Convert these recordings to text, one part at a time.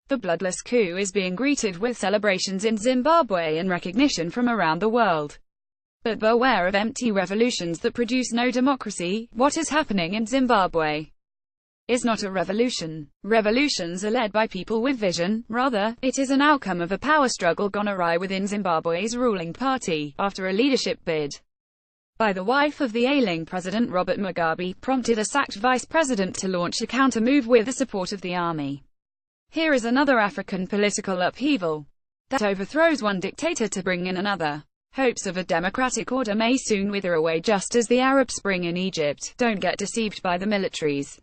The bloodless coup is being greeted with celebrations in Zimbabwe and recognition from around the world. But beware of empty revolutions that produce no democracy. What is happening in Zimbabwe is not a revolution. Revolutions are led by people with vision. Rather, it is an outcome of a power struggle gone awry within Zimbabwe's ruling party, after a leadership bid by the wife of the ailing President Robert Mugabe prompted a sacked vice president to launch a countermove with the support of the army. Here is another African political upheaval that overthrows one dictator to bring in another. Hopes of a democratic order may soon wither away, just as the Arab Spring in Egypt. Don't get deceived by the militaries.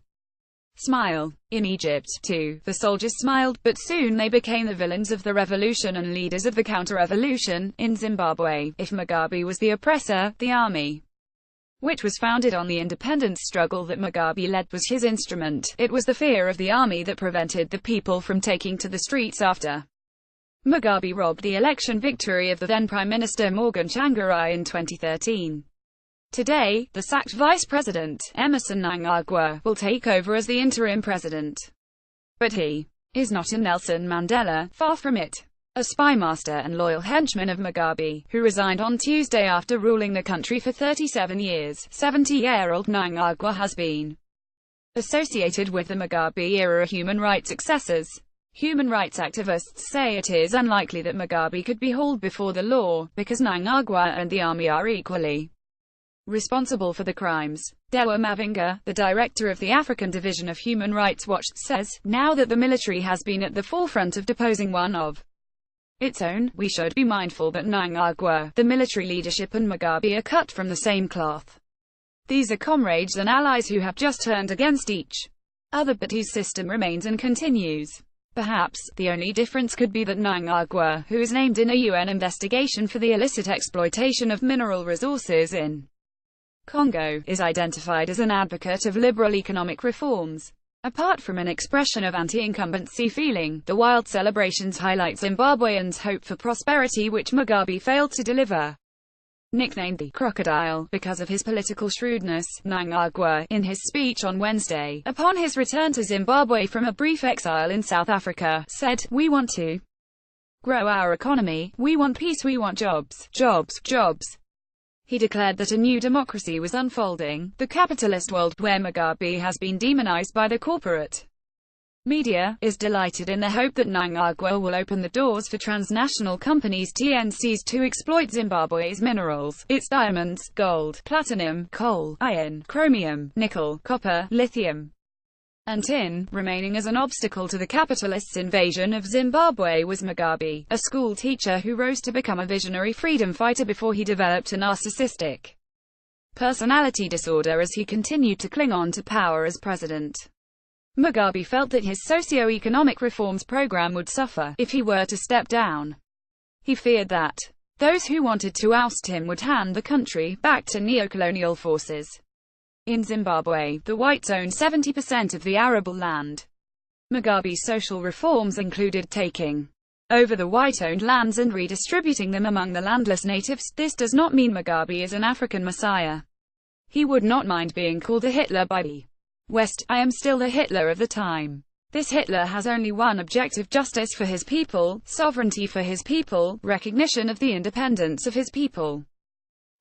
Smile. In Egypt, too, the soldiers smiled, but soon they became the villains of the revolution and leaders of the counterrevolution. In Zimbabwe, if Mugabe was the oppressor, the army, which was founded on the independence struggle that Mugabe led, was his instrument. It was the fear of the army that prevented the people from taking to the streets after Mugabe robbed the election victory of the then Prime Minister Morgan Tsvangirai in 2013. Today, the sacked Vice President, Emmerson Mnangagwa, will take over as the interim president. But he is not a Nelson Mandela, far from it. A spymaster and loyal henchman of Mugabe, who resigned on Tuesday after ruling the country for 37 years, 70-year-old Mnangagwa has been associated with the Mugabe-era human rights excesses. Human rights activists say it is unlikely that Mugabe could be hauled before the law, because Mnangagwa and the army are equally responsible for the crimes. Dewa Mavinga, the director of the African Division of Human Rights Watch, says, now that the military has been at the forefront of deposing one of its own, we should be mindful that Mnangagwa, the military leadership and Mugabe are cut from the same cloth. These are comrades and allies who have just turned against each other, but whose system remains and continues. Perhaps, the only difference could be that Mnangagwa, who is named in a UN investigation for the illicit exploitation of mineral resources in Congo, is identified as an advocate of liberal economic reforms. Apart from an expression of anti-incumbency feeling, the wild celebrations highlight Zimbabweans' hope for prosperity, which Mugabe failed to deliver. Nicknamed the crocodile because of his political shrewdness, Mnangagwa, in his speech on Wednesday, upon his return to Zimbabwe from a brief exile in South Africa, said, "We want to grow our economy, we want peace, we want jobs, jobs, jobs." He declared that a new democracy was unfolding, the capitalist world, where Mugabe has been demonized by the corporate media, is delighted in the hope that Mnangagwa will open the doors for transnational companies TNCs to exploit Zimbabwe's minerals, its diamonds, gold, platinum, coal, iron, chromium, nickel, copper, lithium, and tin. Remaining as an obstacle to the capitalists' invasion of Zimbabwe was Mugabe, a school teacher who rose to become a visionary freedom fighter before he developed a narcissistic personality disorder as he continued to cling on to power as president. Mugabe felt that his socio-economic reforms program would suffer if he were to step down. He feared that those who wanted to oust him would hand the country back to neocolonial forces. In Zimbabwe, the whites owned 70% of the arable land. Mugabe's social reforms included taking over the white-owned lands and redistributing them among the landless natives. This does not mean Mugabe is an African messiah. He would not mind being called a Hitler by the West. I am still the Hitler of the time. This Hitler has only one objective: justice for his people, sovereignty for his people, recognition of the independence of his people,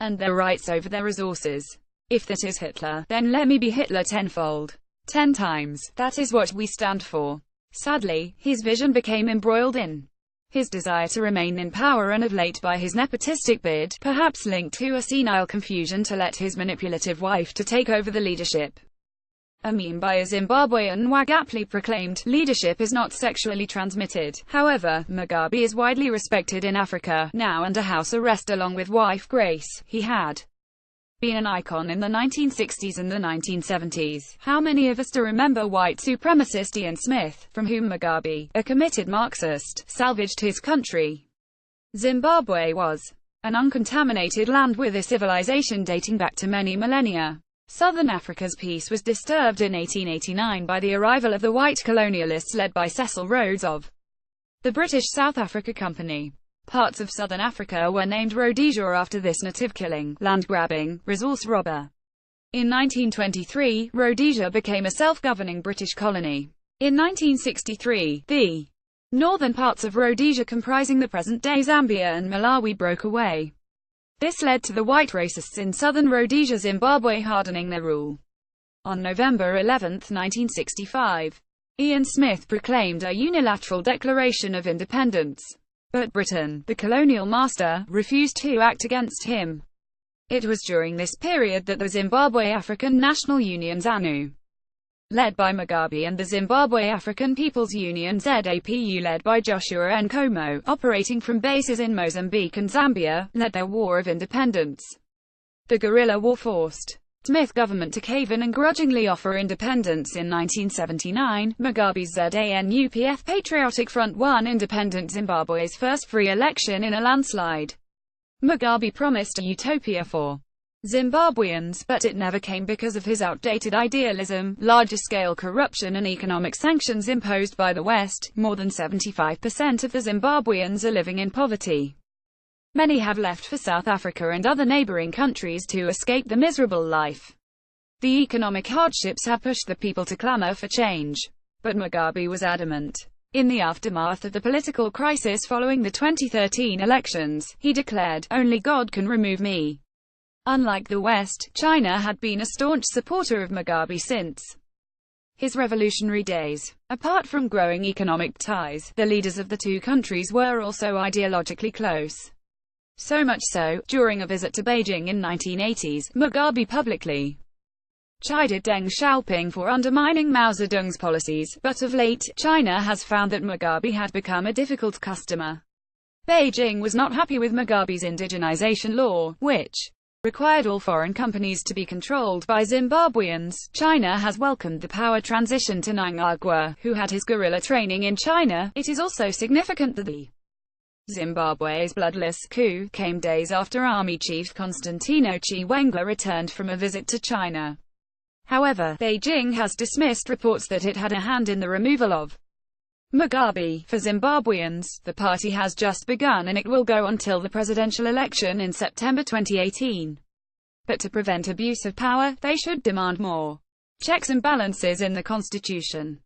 and their rights over their resources. If that is Hitler, then let me be Hitler tenfold. 10 times. That is what we stand for. Sadly, his vision became embroiled in his desire to remain in power, and of late by his nepotistic bid, perhaps linked to a senile confusion to let his manipulative wife to take over the leadership. A meme by a Zimbabwean wag aptly proclaimed, "Leadership is not sexually transmitted." However, Mugabe is widely respected in Africa, now under house arrest along with wife Grace. He had been an icon in the 1960s and the 1970s. How many of us do remember white supremacist Ian Smith, from whom Mugabe, a committed Marxist, salvaged his country? Zimbabwe was an uncontaminated land with a civilization dating back to many millennia. Southern Africa's peace was disturbed in 1889 by the arrival of the white colonialists led by Cecil Rhodes of the British South Africa Company. Parts of southern Africa were named Rhodesia after this native-killing, land-grabbing, resource robber. In 1923, Rhodesia became a self-governing British colony. In 1963, the Northern parts of Rhodesia comprising the present-day Zambia and Malawi broke away. This led to the white racists in southern Rhodesia, Zimbabwe hardening their rule. On November 11, 1965, Ian Smith proclaimed a unilateral declaration of independence. But Britain, the colonial master, refused to act against him. It was during this period that the Zimbabwe African National Union ZANU, led by Mugabe, and the Zimbabwe African People's Union ZAPU, led by Joshua Nkomo, operating from bases in Mozambique and Zambia, led their war of independence. The guerrilla war forced Smith's government to cave in and grudgingly offer independence. In 1979, Mugabe's ZANU-PF Patriotic Front won independent Zimbabwe's first free election in a landslide. Mugabe promised a utopia for Zimbabweans, but it never came because of his outdated idealism, larger-scale corruption and economic sanctions imposed by the West. More than 75% of the Zimbabweans are living in poverty. Many have left for South Africa and other neighboring countries to escape the miserable life. The economic hardships have pushed the people to clamor for change. But Mugabe was adamant. In the aftermath of the political crisis following the 2013 elections, he declared, "Only God can remove me." Unlike the West, China had been a staunch supporter of Mugabe since his revolutionary days. Apart from growing economic ties, the leaders of the two countries were also ideologically close. So much so, during a visit to Beijing in 1980s, Mugabe publicly chided Deng Xiaoping for undermining Mao Zedong's policies, but of late, China has found that Mugabe had become a difficult customer. Beijing was not happy with Mugabe's indigenization law, which required all foreign companies to be controlled by Zimbabweans. China has welcomed the power transition to Mnangagwa, who had his guerrilla training in China. It is also significant that the Zimbabwe's bloodless coup came days after Army Chief Constantino Chiwenga returned from a visit to China. However, Beijing has dismissed reports that it had a hand in the removal of Mugabe. For Zimbabweans, the party has just begun and it will go until the presidential election in September 2018. But to prevent abuse of power, they should demand more checks and balances in the constitution.